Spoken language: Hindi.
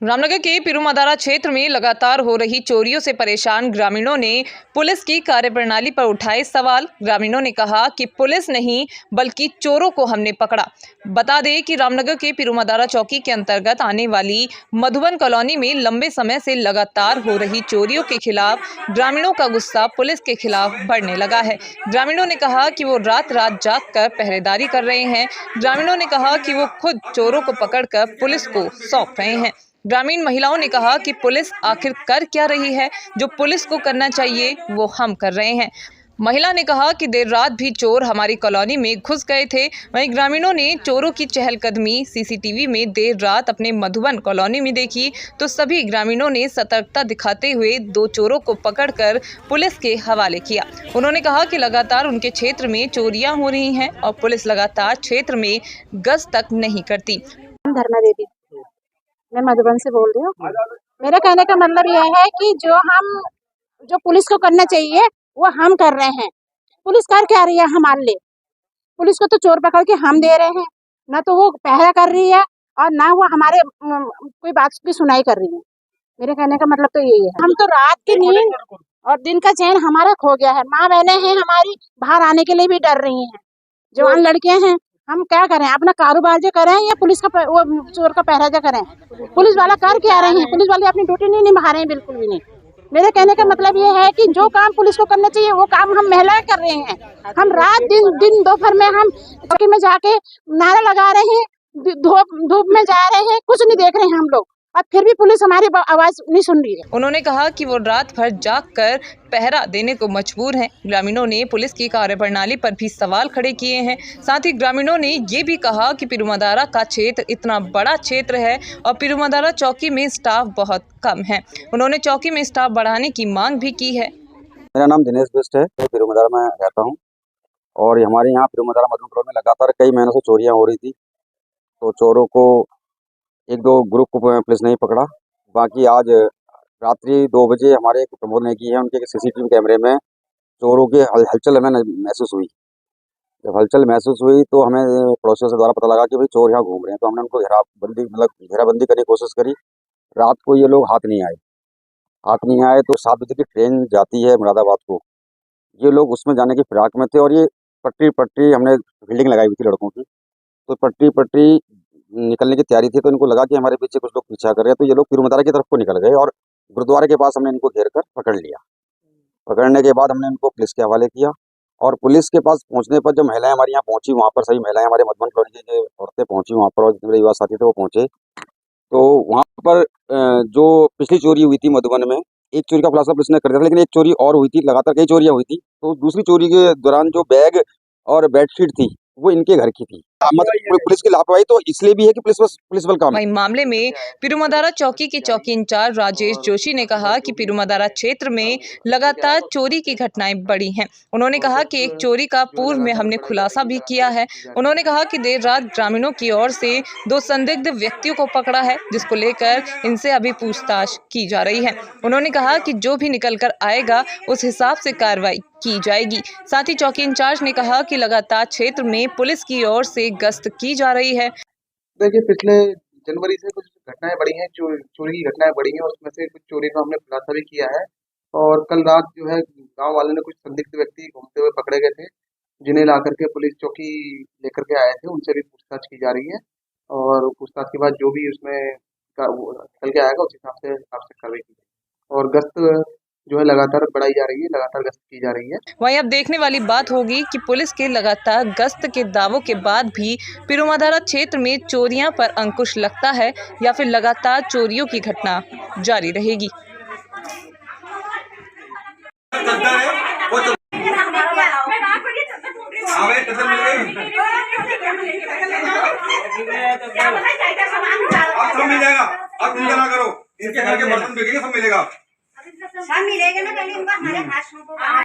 रामनगर के पिरुमदारा क्षेत्र में लगातार हो रही चोरियों से परेशान ग्रामीणों ने पुलिस की कार्यप्रणाली पर उठाए सवाल। ग्रामीणों ने कहा कि पुलिस नहीं बल्कि चोरों को हमने पकड़ा। बता दें कि रामनगर के पिरुमदारा चौकी के अंतर्गत आने वाली मधुबन कॉलोनी में लंबे समय से लगातार हो रही चोरियों के खिलाफ ग्रामीणों का गुस्सा पुलिस के खिलाफ बढ़ने लगा है। ग्रामीणों ने कहा कि वो रात रात जाग कर पहरेदारी कर रहे हैं। ग्रामीणों ने कहा कि वो खुद चोरों को पकड़कर पुलिस को सौंप रहे हैं। ग्रामीण महिलाओं ने कहा कि पुलिस आखिर कर क्या रही है, जो पुलिस को करना चाहिए वो हम कर रहे हैं। महिला ने कहा कि देर रात भी चोर हमारी कॉलोनी में घुस गए थे। वहीं ग्रामीणों ने चोरों की चहलकदमी सीसीटीवी में देर रात अपने मधुबन कॉलोनी में देखी तो सभी ग्रामीणों ने सतर्कता दिखाते हुए 2 चोरों को पकड़कर पुलिस के हवाले किया। उन्होंने कहा कि लगातार उनके क्षेत्र में चोरियां हो रही हैं और पुलिस लगातार क्षेत्र में गश्त तक नहीं करती। धर्मा देवी, मैं मधुबन से बोल रही हूँ। मेरा कहने का मतलब यह है कि जो पुलिस को करना चाहिए वो हम कर रहे हैं। पुलिस कर क्या रही है हमारे लिए? पुलिस को तो चोर पकड़ के हम दे रहे हैं, ना तो वो पहरा कर रही है और ना वो हमारे कोई बात की सुनाई कर रही है। मेरे कहने का मतलब तो यही है। हम तो रात की नींद और दिन का चैन हमारा खो गया है। माँ बहनें हैं हमारी, बाहर आने के लिए भी डर रही हैं। जवान लड़कियां हैं, हम क्या करें? अपना कारोबार जो करें या पुलिस का वो चोर का पहरा जो करें? पुलिस वाला कर क्या रहे हैं? पुलिस वाले अपनी ड्यूटी नहीं निभा रहे हैं, बिल्कुल भी नहीं। मेरे कहने का मतलब ये है कि जो काम पुलिस को करना चाहिए वो काम हम महिलाएं कर रहे हैं। हम रात दिन दोपहर में हम चौकी में जाके नारा लगा रहे हैं, धूप में जा रहे हैं, कुछ नहीं देख रहे हैं हम लोग, और फिर भी पुलिस हमारी आवाज नहीं सुन रही है। उन्होंने कहा कि वो रात भर जाग कर पहरा देने को मजबूर हैं। ग्रामीणों ने पुलिस की कार्यप्रणाली पर भी सवाल खड़े किए हैं। साथ ही ग्रामीणों ने ये भी कहा कि पिरुमदारा का क्षेत्र इतना बड़ा क्षेत्र है और पिरुमदारा चौकी में स्टाफ बहुत कम है। उन्होंने चौकी में स्टाफ बढ़ाने की मांग भी की है। मेरा नाम दिनेश बिष्ट है, मैं पिरुमदारा में रहता हूँ और हमारे यहाँ पिरुमदारा मधुबन में लगातार कई महीनों से चोरियाँ हो रही थी। तो चोरों को 1-2 ग्रुप को पुलिस नहीं पकड़ा। बाकी आज रात्रि 2 बजे हमारे एक प्रमोद ने की है, उनके सीसीटीवी कैमरे में चोरों की हलचल हमें महसूस हुई। जब हलचल महसूस हुई तो हमें पड़ोसियों से द्वारा पता लगा कि भाई चोर यहाँ घूम रहे हैं। तो हमने उनको घेराबंदी करने की कोशिश करी। रात को ये लोग हाथ नहीं आए तो 7 बजे की ट्रेन जाती है मुरादाबाद को। ये लोग उसमें जाने की फिराक में थे और ये पट्टी हमने बिल्डिंग लगाई हुई थी लड़कों की, तो पट्टी निकलने की तैयारी थी। तो इनको लगा कि हमारे पीछे कुछ लोग पीछा कर रहे हैं, तो ये लोग पिरुमदारा की तरफ को निकल गए और गुरुद्वारे के पास हमने इनको घेर कर पकड़ लिया। पकड़ने के बाद हमने इनको पुलिस के हवाले किया और पुलिस के पास पहुंचने पर जो महिलाएं हमारे यहाँ पहुंची, वहाँ पर सभी महिलाएं हमारे मधुबन कॉलोनी की जो औरतें पहुंची वहाँ पर और मेरे युवा साथी थे वो पहुंचे। तो वहाँ पर जो पिछली चोरी हुई थी मधुबन में, एक चोरी का खुलासा पुलिस ने कर दिया था, लेकिन एक चोरी और हुई थी, लगातार कई चोरियां हुई थी। तो दूसरी चोरी के दौरान जो बैग और बेडशीट थी वो इनके घर की थी। मतलब पुलिस की लापरवाही तो इसलिए भी है कि पुलिस बल काम। वहीं मामले में पिरुमदारा चौकी के चौकी इंचार्ज राजेश जोशी ने कहा कि पिरुमदारा क्षेत्र में लगातार चोरी की घटनाएं बढ़ी हैं। उन्होंने कहा कि एक चोरी का पूर्व में हमने खुलासा भी किया है। उन्होंने कहा कि देर रात ग्रामीणों की ओर से 2 संदिग्ध व्यक्तियों को पकड़ा है, जिसको लेकर इनसे अभी पूछताछ की जा रही है। उन्होंने कहा कि जो भी निकल कर आएगा उस हिसाब से कार्रवाई की जाएगी। साथ ही चौकी इंचार्ज ने कहा कि लगातार क्षेत्र में पुलिस की ओर से गश्त की जा रही है। देखिए, पिछले जनवरी से कुछ घटनाएं बढ़ी हैं, चोरी की घटनाएं बढ़ी हैं, उसमें से कुछ चोरी का हमने खुलासा भी किया है। और कल रात जो है गांव वालों ने कुछ संदिग्ध व्यक्ति घूमते हुए पकड़े गए थे, जिन्हें ला करके पुलिस चौकी लेकर के आए थे। उनसे भी पूछताछ की जा रही है और पूछताछ के बाद जो भी उसमें निकल के आएगा उस हिसाब से कार्रवाई की जाएगी। और गश्त जो है लगातार बढ़ाई जा रही है, लगातार गश्त की जा रही है। वहीं अब देखने वाली बात होगी कि पुलिस के लगातार गश्त के दावों के बाद भी पिरुमदारा क्षेत्र में चोरियां पर अंकुश लगता है या फिर लगातार चोरियों की घटना जारी रहेगी। अब सब मिल जाएगा, अब चिंता ना करो, इनके घर के बर्तन बिकेंगे, सब मिलेगा। सब मिलेगा ना, पहले इनका हमारे हाथ